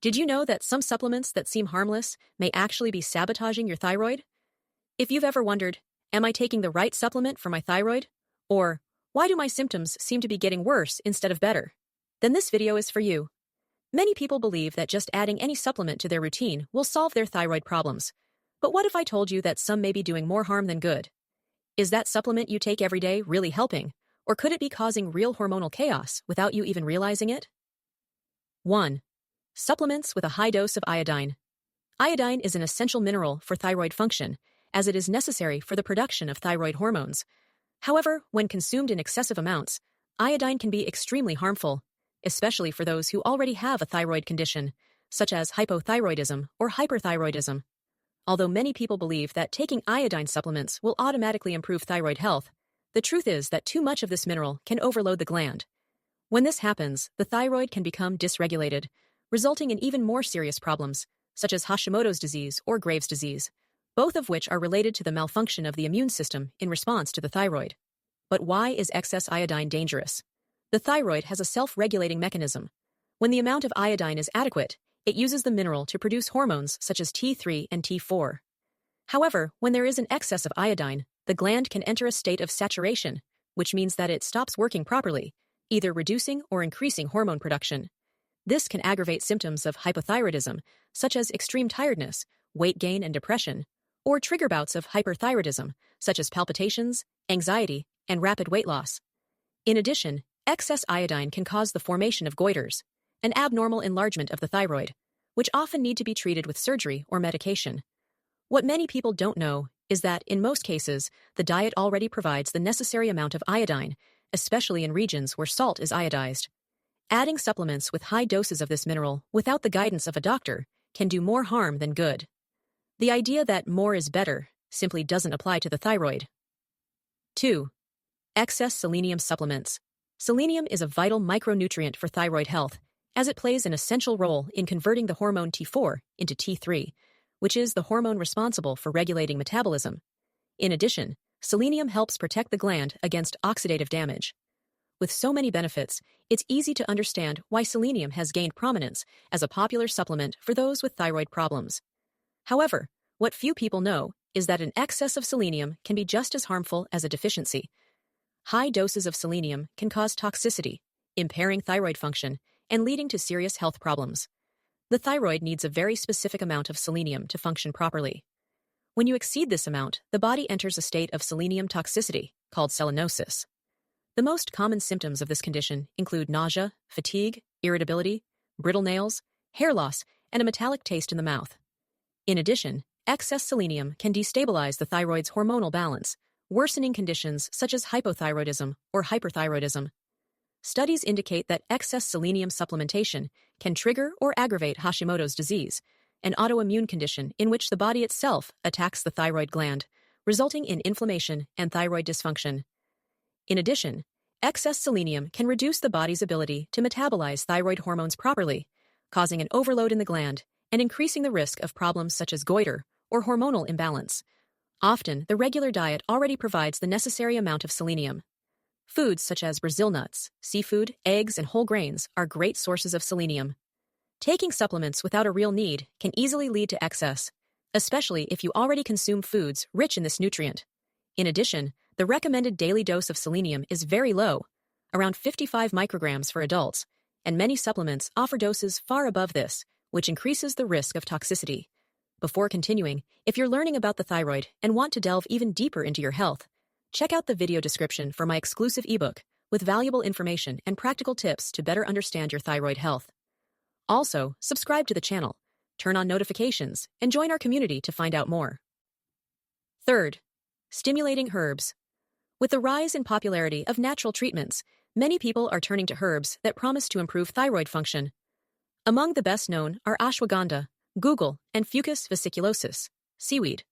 Did you know that some supplements that seem harmless may actually be sabotaging your thyroid? If you've ever wondered, am I taking the right supplement for my thyroid? Or, why do my symptoms seem to be getting worse instead of better? Then this video is for you. Many people believe that just adding any supplement to their routine will solve their thyroid problems. But what if I told you that some may be doing more harm than good? Is that supplement you take every day really helping? Or could it be causing real hormonal chaos without you even realizing it? 1. Supplements with a high dose of iodine. Iodine is an essential mineral for thyroid function, as it is necessary for the production of thyroid hormones. However, when consumed in excessive amounts, iodine can be extremely harmful, especially for those who already have a thyroid condition, such as hypothyroidism or hyperthyroidism. Although many people believe that taking iodine supplements will automatically improve thyroid health, the truth is that too much of this mineral can overload the gland. When this happens, the thyroid can become dysregulated, resulting in even more serious problems, such as Hashimoto's disease or Graves' disease, both of which are related to the malfunction of the immune system in response to the thyroid. But why is excess iodine dangerous? The thyroid has a self-regulating mechanism. When the amount of iodine is adequate, it uses the mineral to produce hormones such as T3 and T4. However, when there is an excess of iodine, the gland can enter a state of saturation, which means that it stops working properly, either reducing or increasing hormone production. This can aggravate symptoms of hypothyroidism, such as extreme tiredness, weight gain and depression, or trigger bouts of hyperthyroidism, such as palpitations, anxiety, and rapid weight loss. In addition, excess iodine can cause the formation of goiters, an abnormal enlargement of the thyroid, which often need to be treated with surgery or medication. What many people don't know is that, in most cases, the diet already provides the necessary amount of iodine, especially in regions where salt is iodized. Adding supplements with high doses of this mineral without the guidance of a doctor can do more harm than good. The idea that more is better simply doesn't apply to the thyroid. 2. Excess selenium supplements. Selenium is a vital micronutrient for thyroid health, as it plays an essential role in converting the hormone T4 into T3, which is the hormone responsible for regulating metabolism. In addition, selenium helps protect the gland against oxidative damage. With so many benefits, it's easy to understand why selenium has gained prominence as a popular supplement for those with thyroid problems. However, what few people know is that an excess of selenium can be just as harmful as a deficiency. High doses of selenium can cause toxicity, impairing thyroid function, and leading to serious health problems. The thyroid needs a very specific amount of selenium to function properly. When you exceed this amount, the body enters a state of selenium toxicity, called selenosis. The most common symptoms of this condition include nausea, fatigue, irritability, brittle nails, hair loss, and a metallic taste in the mouth. In addition, excess selenium can destabilize the thyroid's hormonal balance, worsening conditions such as hypothyroidism or hyperthyroidism. Studies indicate that excess selenium supplementation can trigger or aggravate Hashimoto's disease, an autoimmune condition in which the body itself attacks the thyroid gland, resulting in inflammation and thyroid dysfunction. In addition, excess selenium can reduce the body's ability to metabolize thyroid hormones properly, causing an overload in the gland and increasing the risk of problems such as goiter or hormonal imbalance. Often, the regular diet already provides the necessary amount of selenium. Foods such as Brazil nuts, seafood, eggs, and whole grains are great sources of selenium. Taking supplements without a real need can easily lead to excess, especially if you already consume foods rich in this nutrient. In addition, the recommended daily dose of selenium is very low, around 55 micrograms for adults, and many supplements offer doses far above this, which increases the risk of toxicity. Before continuing, if you're learning about the thyroid and want to delve even deeper into your health, check out the video description for my exclusive ebook with valuable information and practical tips to better understand your thyroid health. Also, subscribe to the channel, turn on notifications, and join our community to find out more. 3. Stimulating herbs. With the rise in popularity of natural treatments, many people are turning to herbs that promise to improve thyroid function. Among the best known are ashwagandha, guggul, and fucus vesiculosus, seaweed.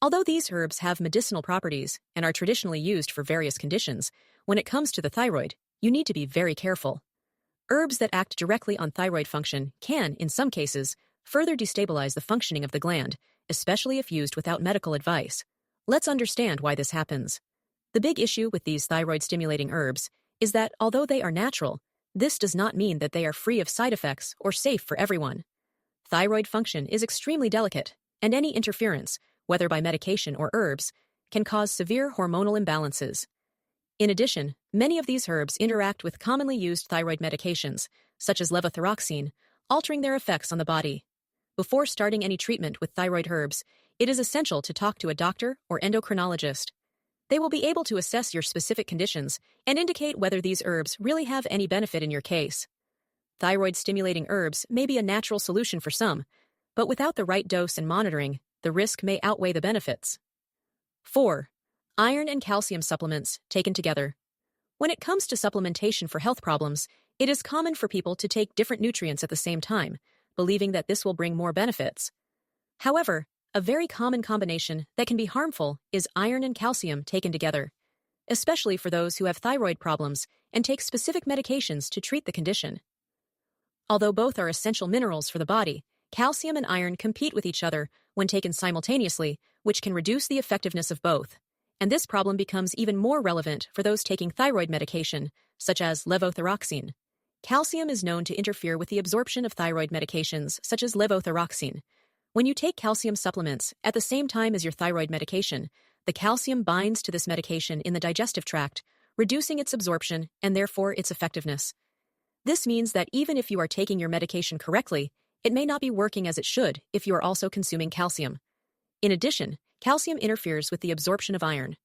Although these herbs have medicinal properties and are traditionally used for various conditions, when it comes to the thyroid, you need to be very careful. Herbs that act directly on thyroid function can, in some cases, further destabilize the functioning of the gland, especially if used without medical advice. Let's understand why this happens. The big issue with these thyroid-stimulating herbs is that although they are natural, this does not mean that they are free of side effects or safe for everyone. thyroid function is extremely delicate, and any interference, whether by medication or herbs, can cause severe hormonal imbalances. In addition, many of these herbs interact with commonly used thyroid medications, such as levothyroxine, altering their effects on the body. Before starting any treatment with thyroid herbs, it is essential to talk to a doctor or endocrinologist. They will be able to assess your specific conditions and indicate whether these herbs really have any benefit in your case. Thyroid-stimulating herbs may be a natural solution for some, but without the right dose and monitoring, the risk may outweigh the benefits. 4. Iron and calcium supplements taken together. When it comes to supplementation for health problems, it is common for people to take different nutrients at the same time, believing that this will bring more benefits. However, a very common combination that can be harmful is iron and calcium taken together, especially for those who have thyroid problems and take specific medications to treat the condition. Although both are essential minerals for the body, calcium and iron compete with each other when taken simultaneously, which can reduce the effectiveness of both. And this problem becomes even more relevant for those taking thyroid medication, such as levothyroxine. Calcium is known to interfere with the absorption of thyroid medications, such as levothyroxine. When you take calcium supplements at the same time as your thyroid medication, the calcium binds to this medication in the digestive tract, reducing its absorption and therefore its effectiveness. This means that even if you are taking your medication correctly, it may not be working as it should if you are also consuming calcium. In addition, calcium interferes with the absorption of iron.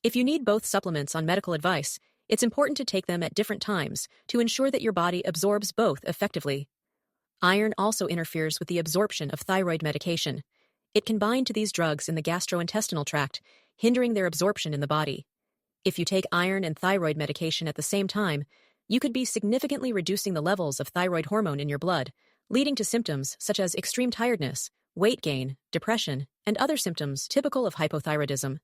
If you need both supplements on medical advice, it's important to take them at different times to ensure that your body absorbs both effectively. Iron also interferes with the absorption of thyroid medication. It can bind to these drugs in the gastrointestinal tract, hindering their absorption in the body. If you take iron and thyroid medication at the same time, you could be significantly reducing the levels of thyroid hormone in your blood, leading to symptoms such as extreme tiredness, weight gain, depression, and other symptoms typical of hypothyroidism.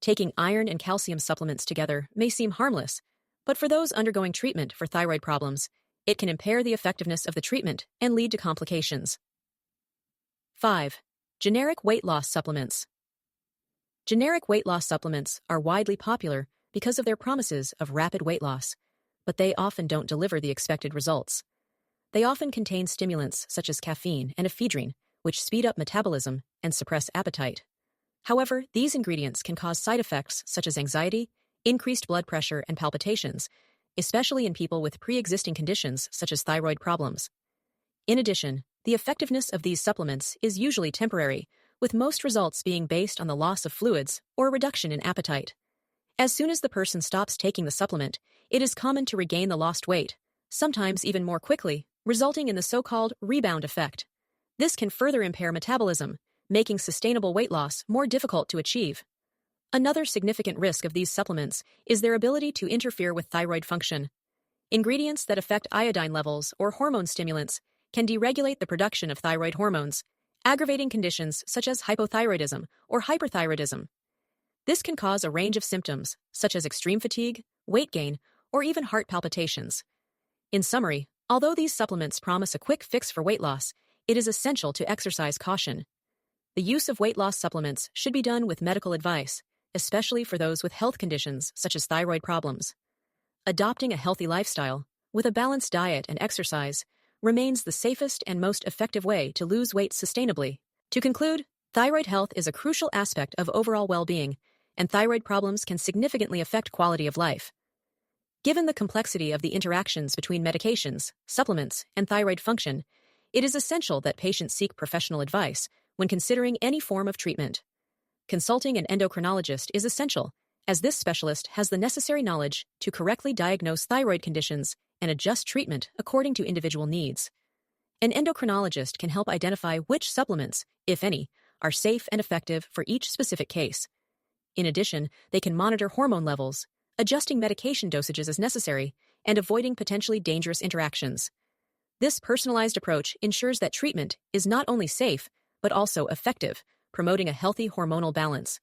Taking iron and calcium supplements together may seem harmless, but for those undergoing treatment for thyroid problems, it can impair the effectiveness of the treatment and lead to complications. 5. Generic weight loss supplements. Generic weight loss supplements are widely popular because of their promises of rapid weight loss, but they often don't deliver the expected results. They often contain stimulants such as caffeine and ephedrine, which speed up metabolism and suppress appetite. However, these ingredients can cause side effects such as anxiety, increased blood pressure, and palpitations, especially in people with pre-existing conditions such as thyroid problems. In addition, the effectiveness of these supplements is usually temporary, with most results being based on the loss of fluids or reduction in appetite. As soon as the person stops taking the supplement, it is common to regain the lost weight, sometimes even more quickly, resulting in the so-called rebound effect. This can further impair metabolism, making sustainable weight loss more difficult to achieve. Another significant risk of these supplements is their ability to interfere with thyroid function. Ingredients that affect iodine levels or hormone stimulants can deregulate the production of thyroid hormones, aggravating conditions such as hypothyroidism or hyperthyroidism. This can cause a range of symptoms, such as extreme fatigue, weight gain, or even heart palpitations. In summary, although these supplements promise a quick fix for weight loss, it is essential to exercise caution. The use of weight loss supplements should be done with medical advice, especially for those with health conditions such as thyroid problems. Adopting a healthy lifestyle, with a balanced diet and exercise, remains the safest and most effective way to lose weight sustainably. To conclude, thyroid health is a crucial aspect of overall well-being, and thyroid problems can significantly affect quality of life. Given the complexity of the interactions between medications, supplements, and thyroid function, it is essential that patients seek professional advice when considering any form of treatment. Consulting an endocrinologist is essential, as this specialist has the necessary knowledge to correctly diagnose thyroid conditions and adjust treatment according to individual needs. An endocrinologist can help identify which supplements, if any, are safe and effective for each specific case. In addition, they can monitor hormone levels, adjusting medication dosages as necessary, and avoiding potentially dangerous interactions. This personalized approach ensures that treatment is not only safe, but also effective, promoting a healthy hormonal balance.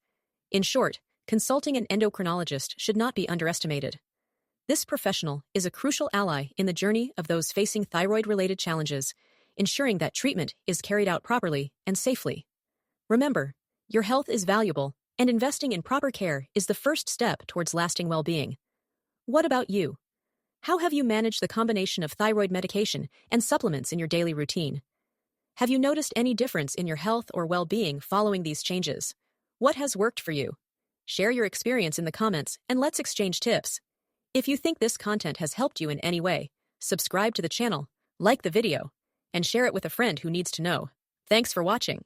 In short, consulting an endocrinologist should not be underestimated. This professional is a crucial ally in the journey of those facing thyroid-related challenges, ensuring that treatment is carried out properly and safely. Remember, your health is valuable, and investing in proper care is the first step towards lasting well-being. What about you? How have you managed the combination of thyroid medication and supplements in your daily routine? Have you noticed any difference in your health or well-being following these changes? What has worked for you? Share your experience in the comments and let's exchange tips. If you think this content has helped you in any way, subscribe to the channel, like the video, and share it with a friend who needs to know. Thanks for watching.